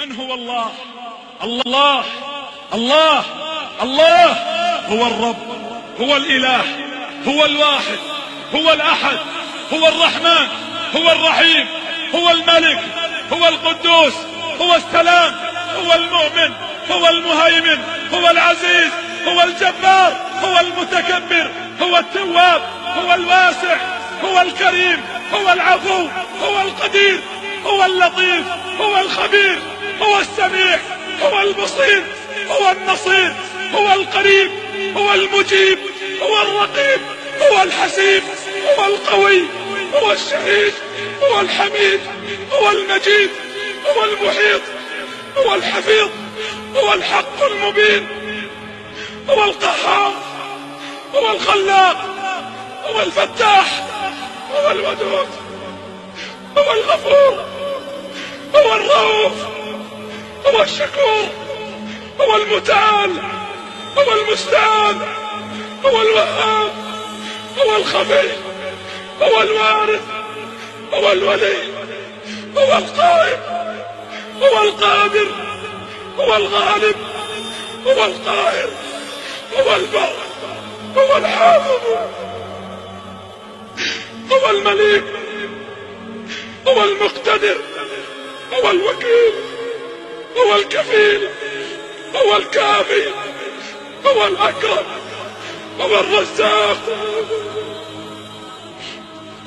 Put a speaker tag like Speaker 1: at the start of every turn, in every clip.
Speaker 1: من هو الله؟ الله الله الله هو الرب، هو الإله، هو الواحد، هو الأحد، هو الرحمن، هو الرحيم، هو الملك، هو القدوس، هو السلام، هو المؤمن، هو المهيمن، هو العزيز، هو الجبار، هو المتكبر، هو التواب، هو الواسع، هو الكريم، هو العفو، هو القدير، هو اللطيف، هو الخبير، هو السميع، هو البصير، هو النصير، هو القريب، هو المجيب، هو الرقيب، هو الحسيب، هو القوي، هو الشهيد، هو الحميد، هو المجيد، هو المحيط، هو الحفيظ، هو الحق المبين، هو القهار، هو الخلاق، هو الفتاح، هو الودود، هو الغفور، هو الرؤوف، هو الشكور، هو المتعال، هو المستعان، هو الوهاب، هو الخفي، هو الوارث، هو الولي، هو القائم، هو القادر، هو الغالب، هو القاهر، هو البر، هو الحافظ، هو المليك، هو المقتدر، هو الوكيل، هو الكفيل، هو الكافي، هو الأكرم، هو الرزاق،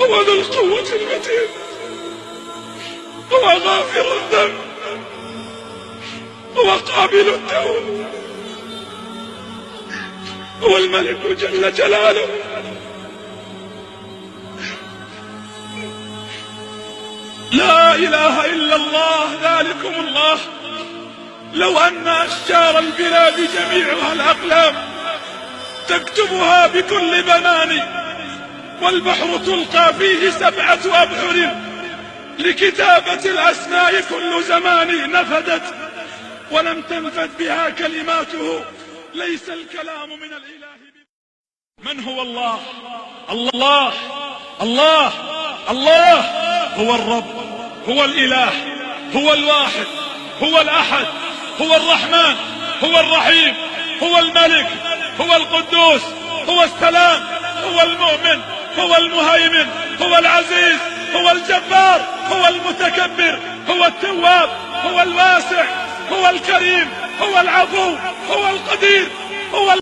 Speaker 1: هو ذو القوة المتين، هو غافر الذنب، هو قابل التوب، هو الملك جل جلاله. لا إله إلا الله، ذلكم الله. لو أن أشجار البلاد جميعها الأقلام تكتبها بكل بنان، والبحر تلقى فيه 7 أبحر لكتابة الأسماء كل زمان نفدت، ولم تنفد بها كلماته، ليس الكلام من الإله. من هو الله؟ الله الله الله هو الرب، هو الإله، هو الواحد، هو الأحد، هو الرحمن، هو الرحيم، هو الملك، هو القدوس، هو السلام، هو المؤمن، هو المهيمن، هو العزيز، هو الجبار، هو المتكبر، هو التواب، هو الواسع، هو الكريم، هو العفو، هو القدير، هو